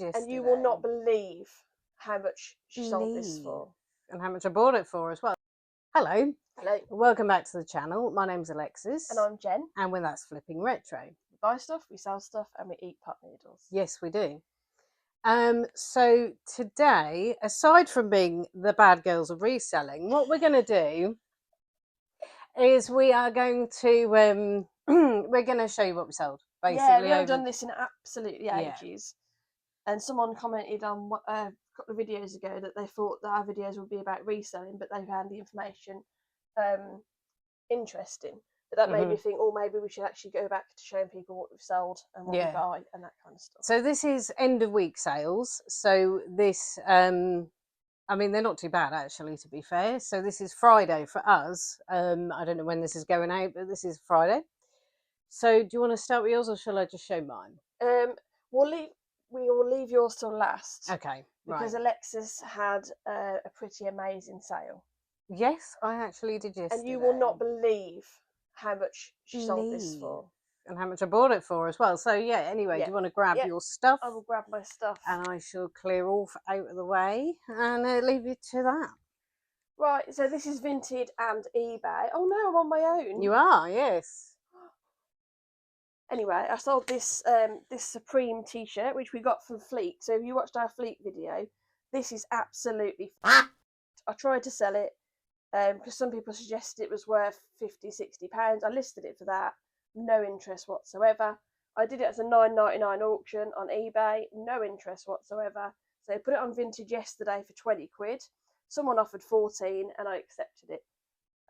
yesterday. And you will not believe how much she sold this for. And how much I bought it for as well. Hello. Hello. Welcome back to the channel. My name's Alexis. And I'm Jen. And we're That's Flipping Retro. We buy stuff, we sell stuff, and we eat pot noodles. Yes, we do. So today, aside from being the bad girls of reselling, what we're going to do is we are going to we're going to show you what we sold. Basically, yeah, we haven't done this in absolutely ages. And someone commented on a couple of videos ago that they thought that our videos would be about reselling, but they found the information interesting. But that made me think, oh, maybe we should actually go back to showing people what we've sold and what we buy and that kind of stuff. So this is end of week sales. So this, I mean, they're not too bad actually, to be fair. So this is Friday for us. I don't know when this is going out, but this is Friday. So do you want to start with yours, or shall I just show mine? We will leave yours till last. Okay, because right. Alexis had a pretty amazing sale. Yes, I actually did yesterday. And you will not believe how much she sold this for. And how much I bought it for as well. So yeah, anyway, do you want to grab your stuff? I will grab my stuff. And I shall clear all out of the way and leave you to that. Right, so this is Vinted and eBay. Oh no, I'm on my own. You are, yes. Anyway, I sold this this Supreme t-shirt, which we got from Fleet. So if you watched our Fleet video, this is absolutely I tried to sell it because some people suggested it was worth £50-60. I listed it for that. No interest whatsoever. I did it as a $9.99 auction on eBay. No interest whatsoever. So I put it on Vinted yesterday for 20 quid. Someone offered 14 and I accepted it.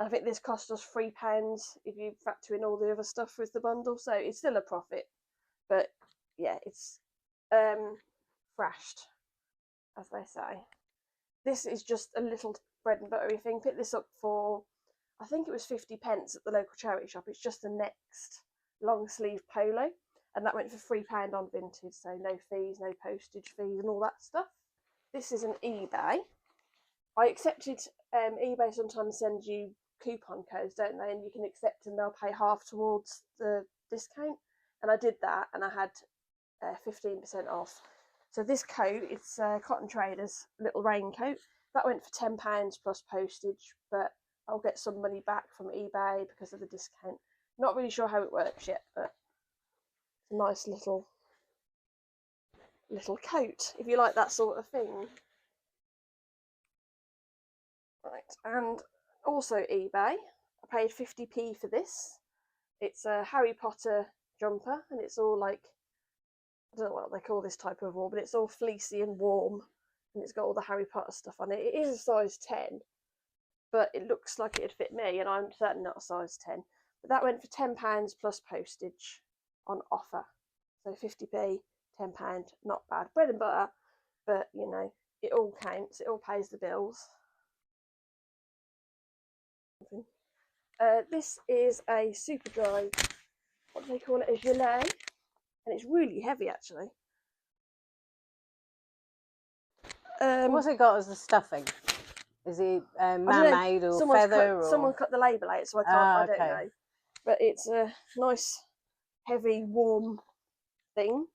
I think this cost us £3 if you factor in all the other stuff with the bundle, so it's still a profit. But yeah, it's thrashed, as they say. This is just a little bread and buttery thing. Picked this up for, I think it was 50p at the local charity shop. It's just the Next long sleeve polo, and that went for £3 on Vinted, so no fees, no postage fees, and all that stuff. This is an eBay. I accepted. eBay sometimes sends you coupon codes, don't they, and you can accept and they'll pay half towards the discount, and I did that and I had 15% off. So this coat, it's Cotton Traders little raincoat, that went for £10 plus postage, but I'll get some money back from eBay because of the discount. Not really sure how it works yet, but it's a nice little coat if you like that sort of thing. Right, and also eBay, I paid 50p for this. It's a Harry Potter jumper, and it's all like, I don't know what they call this type of wool, but it's all fleecy and warm, and it's got all the Harry Potter stuff on it. It is a size 10, but it looks like it'd fit me, and I'm certainly not a size 10. But that went for £10 plus postage on offer. So 50p, £10, not bad. Bread and butter, but you know, it all counts, it all pays the bills. This is a super dry, what do they call it, a gelée, and it's really heavy actually. What's it got as the stuffing? Is it man-made or feather? Someone cut the label out, so I can't. I don't know. But it's a nice, heavy, warm thing.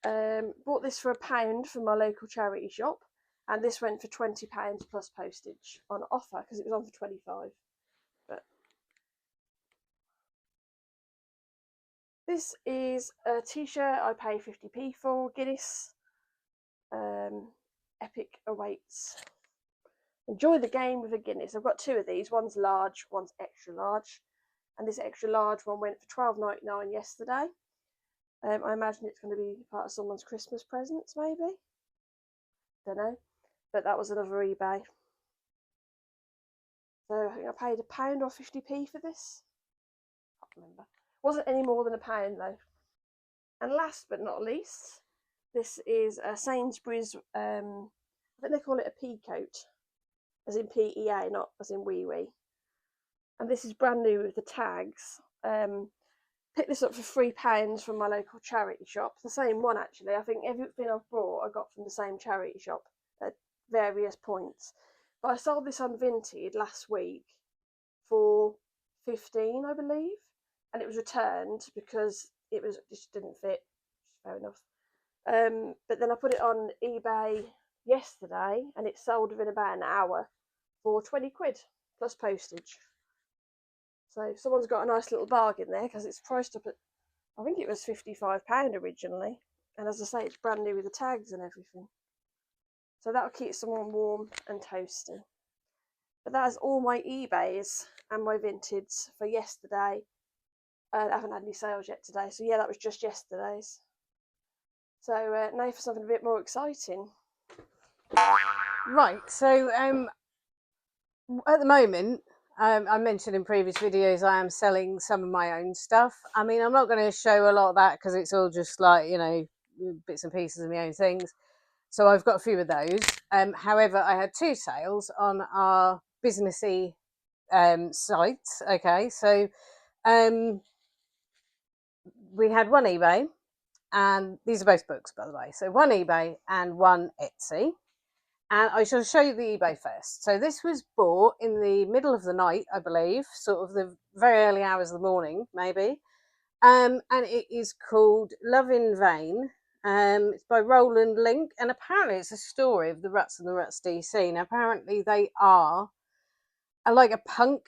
Bought this for £1 from my local charity shop, and this went for £20 plus postage on offer because it was on for 25. But this is a t-shirt I pay 50p for. Guinness. Epic awaits. Enjoy the game with a Guinness. I've got two of these. One's large, one's extra large. And this extra large one went for £12.99 yesterday. I imagine it's going to be part of someone's Christmas presents, maybe. Don't know. But that was another eBay. So I think I paid £1 or 50p for this. Can't remember. Wasn't any more than £1 though. And last but not least, this is a Sainsbury's, I think they call it a pea coat, as in PEA, not as in wee wee. And this is brand new with the tags. Picked this up for £3 from my local charity shop. The same one actually. I think everything I've bought I got from the same charity shop at various points. But I sold this on Vinted last week for 15, I believe, and it was returned because it just didn't fit. Fair enough. But then I put it on eBay yesterday, and it sold within about an hour for 20 quid plus postage. So someone's got a nice little bargain there because it's priced up at, I think it was £55 originally. And as I say, it's brand new with the tags and everything. So that'll keep someone warm and toasty. But that's all my eBays and my Vinted for yesterday. I haven't had any sales yet today. So yeah, that was just yesterday's. So now for something a bit more exciting. Right, so at the moment, I mentioned in previous videos I am selling some of my own stuff. I mean, I'm not going to show a lot of that because it's all just like, you know, bits and pieces of my own things. So I've got a few of those. However, I had 2 sales on our businessy site. Okay, so we had one eBay, and these are both books, by the way. So one eBay and one Etsy. And I shall show you the eBay first. So this was bought in the middle of the night, I believe, sort of the very early hours of the morning, maybe. And it is called Love in Vain. It's by Roland Link, and apparently it's a story of the Ruts and the Ruts DC. Now, apparently they are like a punk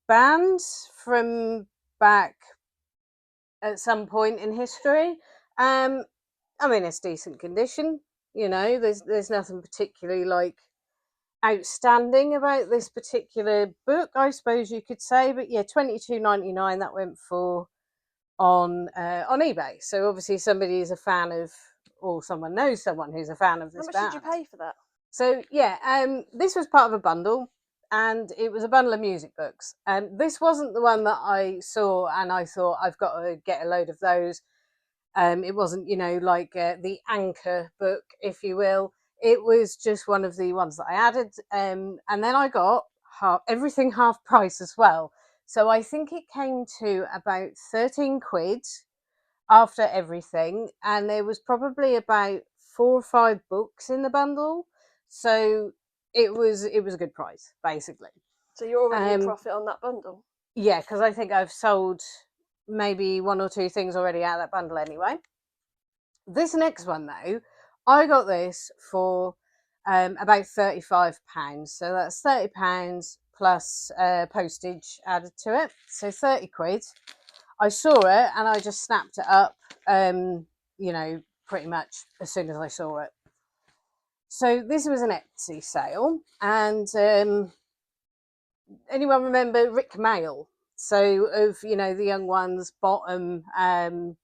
band from back at some point in history. I mean, it's decent condition. You know, there's nothing particularly like outstanding about this particular book, I suppose you could say. But yeah, $22.99 that went for on eBay. So obviously somebody is a fan of, or someone knows someone who's a fan of How this much did you band. pay for that? So yeah, this was part of a bundle, and it was a bundle of music books. And this wasn't the one that I saw, and I thought I've got to get a load of those. It wasn't, you know, like the anchor book, if you will. It was just one of the ones that I added, and then I got everything half price as well. So I think it came to about 13 quid after everything, and there was probably about 4 or 5 books in the bundle. So it was a good price, basically. So you're already in Um, profit on that bundle. yeah, because I think I've sold maybe 1 or 2 things already out of that bundle anyway. This next one, though, I got this for about £35. So that's £30 plus postage added to it. So 30 quid. I saw it and I just snapped it up, you know, pretty much as soon as I saw it. So this was an Etsy sale, and anyone remember Rick Mail? So of, you know, the young ones, Bottom, and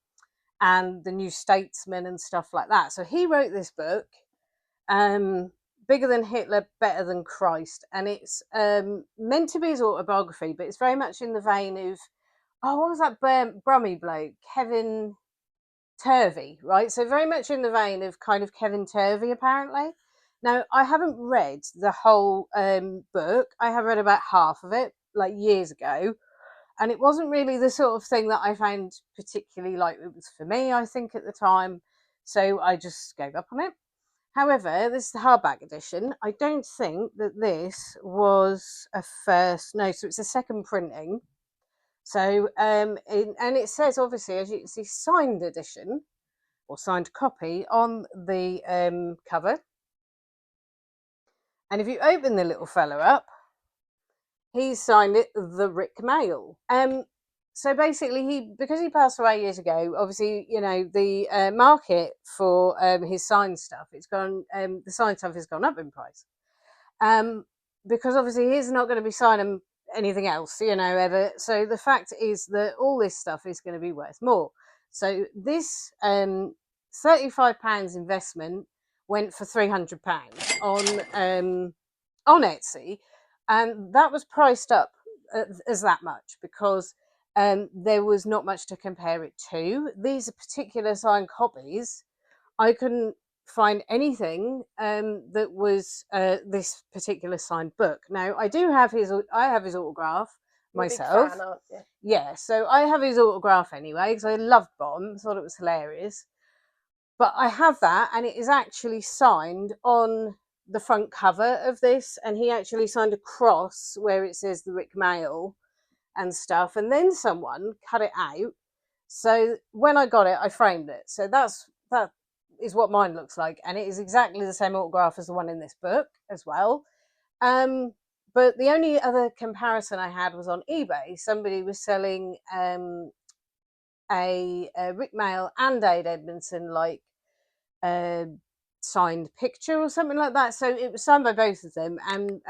the New Statesman and stuff like that. So he wrote this book, um, Bigger Than Hitler, Better Than Christ, and it's meant to be his autobiography, but it's very much in the vein of, oh, what was that Brummy bloke, Kevin Turvey, right? So very much in the vein of kind of Kevin Turvey, apparently. Now, I haven't read the whole book. I have read about half of it, like years ago, and it wasn't really the sort of thing that I found particularly like it was for me, I think, at the time. So I just gave up on it. However, this is the hardback edition. I don't think that this was a first, no, so it's a second printing. So, and it says, obviously, as you can see, signed edition or signed copy on the cover. And if you open the little fella up, he signed it the Rick Mail. So basically, because he passed away years ago, obviously, you know, the market for his signed stuff, the signed stuff has gone up in price. Um, because obviously he's not going to be signing anything else, you know, ever. So the fact is that all this stuff is going to be worth more. So this £35 investment went for £300 on Etsy, and that was priced up as that much because there was not much to compare it to. These particular signed copies, I couldn't find anything that was this particular signed book. Now I have his autograph You're a big myself. fan, aren't you? Yeah, so I have his autograph anyway because I loved Bond, thought it was hilarious. But I have that, and it is actually signed on the front cover of this, and he actually signed a cross where it says the Rick Mail and stuff, and then someone cut it out. So when I got it, I framed it. So that's that. is what mine looks like, and it is exactly the same autograph as the one in this book as well. But the only other comparison I had was on eBay. Somebody was selling a Rick Mail and Dade Edmondson like uh, signed picture or something like that. So it was signed by both of them, and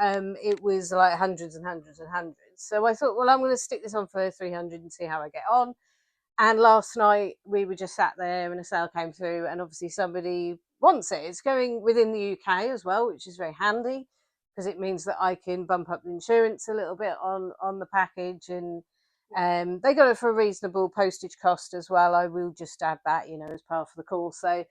it was like hundreds and hundreds and hundreds. So I thought, well, I'm going to stick this on for 300 and see how I get on. And last night we were just sat there and a sale came through, and obviously somebody wants it. It's going within the UK as well, which is very handy because it means that I can bump up the insurance a little bit on the package, and they got it for a reasonable postage cost as well. I will just add that, as part of the call. So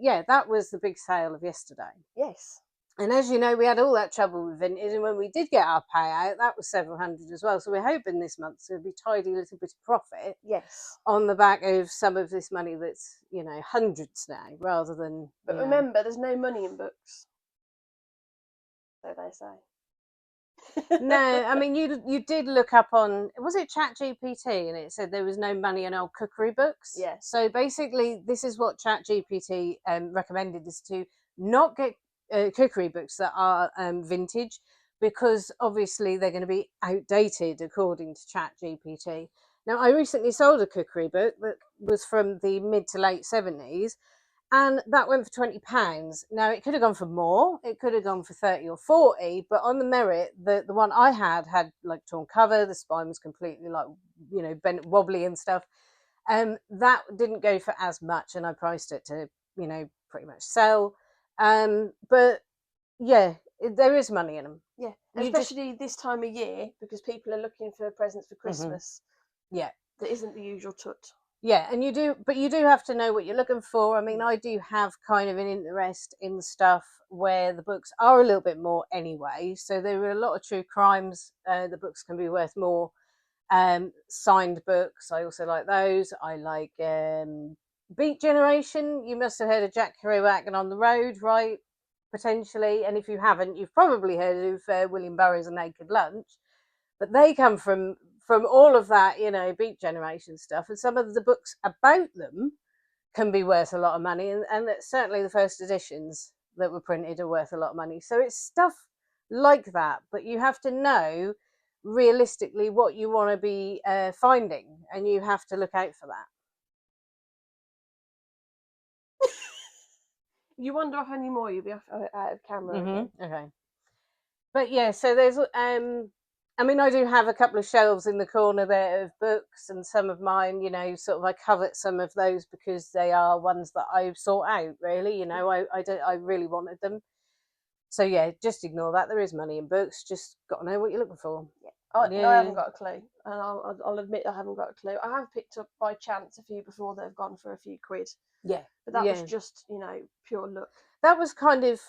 yeah, that was the big sale of yesterday. Yes. And as you know, we had all that trouble with vintage, and when we did get our payout, that was several hundred as well. So we're hoping this month there'll be a tidy little bit of profit. Yes. On the back of some of this money that's, hundreds now, rather than. But remember, there's no money in books. So they say. No, I mean, you did look up on, was it ChatGPT, and it said there was no money in old cookery books. Yeah. So basically, this is what ChatGPT recommended, is to not get cookery books that are vintage, because obviously they're going to be outdated according to ChatGPT. Now, I recently sold a cookery book that was from the mid to late 70s, and that went for £20. Now, it could have gone for more. It could have gone for 30 or 40, but on the merit, the one I had like torn cover. The spine was completely like, bent, wobbly and stuff. That didn't go for as much, and I priced it to, pretty much sell. But yeah, there is money in them. Yeah, especially this time of year, because people are looking for presents for Christmas. Yeah. That isn't the usual tut. Yeah, and you do have to know what you're looking for. I mean, I do have kind of an interest in stuff where the books are a little bit more anyway. So there are a lot of true crimes. The books can be worth more. Signed books, I also like those. I like Beat Generation. You must have heard of Jack Kerouac and On the Road, right? Potentially. And if you haven't, you've probably heard of William Burroughs' A Naked Lunch. But they come from all of that, Beat Generation stuff, and some of the books about them can be worth a lot of money, and certainly the first editions that were printed are worth a lot of money. So it's stuff like that, but you have to know realistically what you want to be finding, and you have to look out for that. You wander off any more, you'll be out of camera again. Okay. But yeah, so there's I mean, I do have a couple of shelves in the corner there of books, and some of mine, sort of I covet some of those because they are ones that I've sought out, really. I really wanted them. So yeah, just ignore that. There is money in books. Just got to know what you're looking for. Yeah. I haven't got a clue, and I'll admit I haven't got a clue. I have picked up by chance a few before they've gone for a few quid. Yeah. But that was just, pure luck. That was kind of,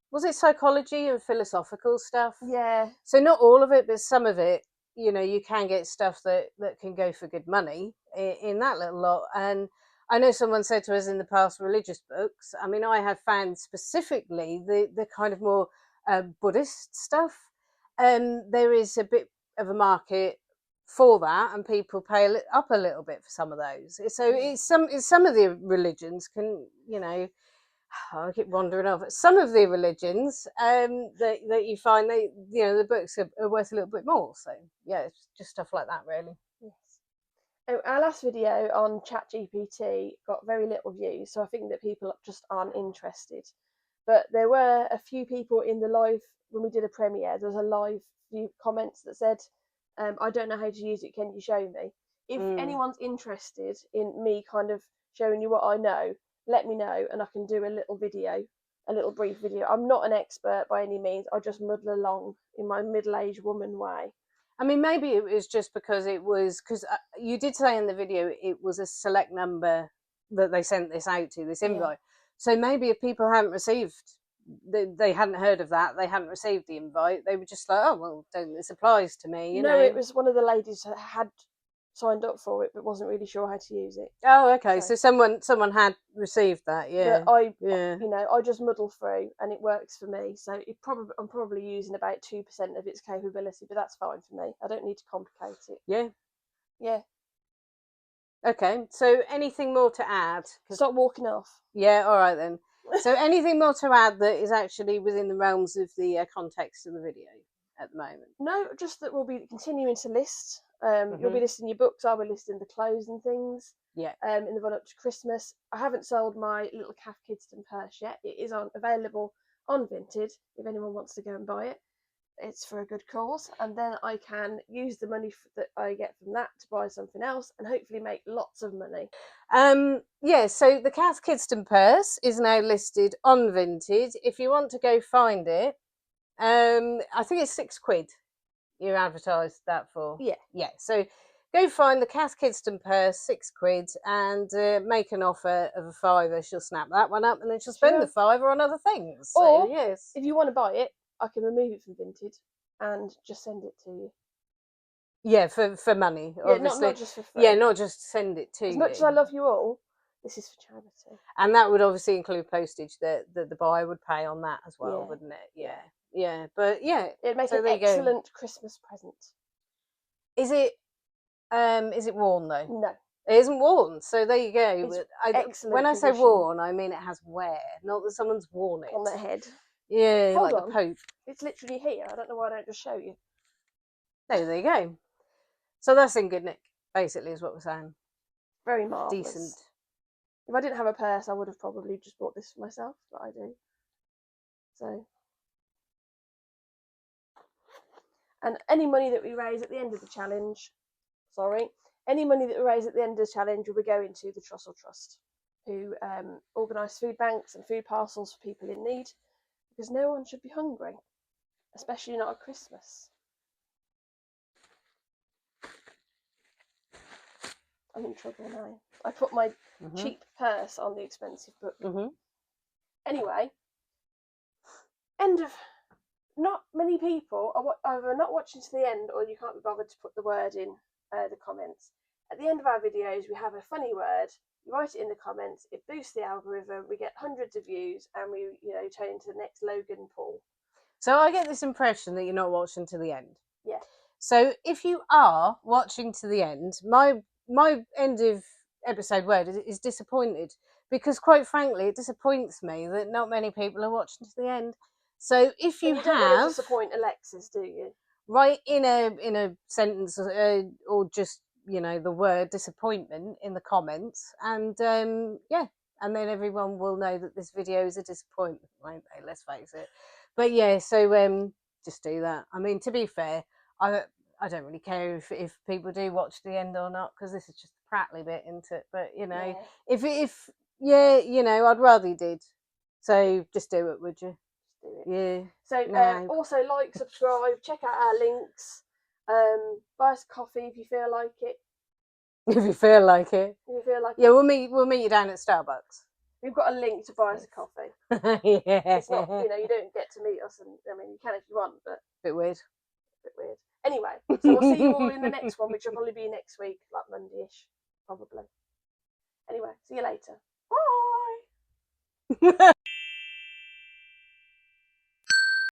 was it psychology and philosophical stuff? Yeah. So not all of it, but some of it, you can get stuff that can go for good money in that little lot. And I know someone said to us in the past, religious books. I mean, I have found specifically the kind of more Buddhist stuff. There is a bit of a market for that, and people pay up a little bit for some of those. So it's some of the religions can, I keep wandering off. Some of the religions that you find, the books are worth a little bit more. So yeah, it's just stuff like that, really. Yes. Our last video on ChatGPT got very little views, so I think that people just aren't interested. But there were a few people in the live when we did a premiere. There was a live few comments that said, "I don't know how to use it. Can you show me?" If anyone's interested in me kind of showing you what I know, let me know, and I can do a little brief video. I'm not an expert by any means. I just muddle along in my middle-aged woman way. I mean, maybe it was just because you did say in the video it was a select number that they sent this out to, this invite. Yeah. So maybe if people hadn't received, they hadn't heard of that, they hadn't received the invite, they were just like, oh, well, this applies to me. You know? It was one of the ladies that had signed up for it but wasn't really sure how to use it. Oh, okay. So someone had received that, yeah. But I just muddle through and it works for me. So I'm probably using about 2% of its capability, but that's fine for me. I don't need to complicate it. Yeah. Yeah. Okay, so anything more to add? Stop walking off. Yeah, all right then. So anything more to add that is actually within the realms of the context of the video at the moment? No, just that we'll be continuing to list. You'll be listing your books. I'll be listing the clothes and things. Yeah. In the run up to Christmas. I haven't sold my little Calf Kidston purse yet. It is available on Vinted if anyone wants to go and buy it. It's for a good cause, and then I can use the money that I get from that to buy something else and hopefully make lots of money. Yeah, so the Cath Kidston purse is now listed on Vinted. If you want to go find it, I think it's £6 you advertised that for. Yeah. So go find the Cath Kidston purse, £6, and make an offer of a £5. She'll snap that one up, and then she'll spend the £5 on other things. Or so, yes, if you want to buy it, I can remove it from Vinted and just send it to you. Yeah, for money, Yeah, obviously. not just for free. Yeah, not just send it to you. As much as I love you all, this is for charity. And that would obviously include postage that the buyer would pay on that as well, Yeah. wouldn't it? Yeah. But yeah, it'd make so an excellent Christmas present. Is it worn though? No, it isn't worn. So there you go. It's excellent. When I say condition worn, I mean it has wear, not that someone's worn it on their head. Yeah, Hold like on. the Pope. It's literally here. I don't know why I don't just show you. No, there you go. So that's in good nick, basically, is what we're saying. Very marvellous. Decent. If I didn't have a purse, I would have probably just bought this for myself, but I do. So, and any money that we raise at the end of the challenge, any money that we raise at the end of the challenge will be going to the Trussell Trust, who organise food banks and food parcels for people in need, because no one should be hungry, especially not at Christmas. I'm in trouble now. I put my cheap purse on the expensive book. Anyway, not many people are either not watching to the end, or you can't be bothered to put the word in the comments. At the end of our videos, we have a funny word. You write it in the comments. It boosts the algorithm. We get hundreds of views, and we turn into the next Logan Paul. So I get this impression that you're not watching to the end. Yeah. So if you are watching to the end, my end of episode word is disappointed, because quite frankly, it disappoints me that not many people are watching to the end. So if you don't want to disappoint Alexis, do you? Write in a sentence or just the word disappointment in the comments, and and then everyone will know that this video is a disappointment, won't they? Let's face it. But yeah, so just do that. I mean, to be fair, I don't really care if people do watch the end or not, because this is just a prattly bit, isn't it? But if I'd rather you did. So just do it, would you? Do it. Yeah. So also like, subscribe, check out our links. Buy us a coffee if you feel like it. If you feel like it. Yeah, we'll meet you down at Starbucks. We've got a link to buy us a coffee. Yeah. It's not, you don't get to meet us, and I mean, you can if you want, but bit weird. Anyway, so we'll see you all in the next one, which will probably be next week, like Monday-ish, probably. Anyway, see you later. Bye.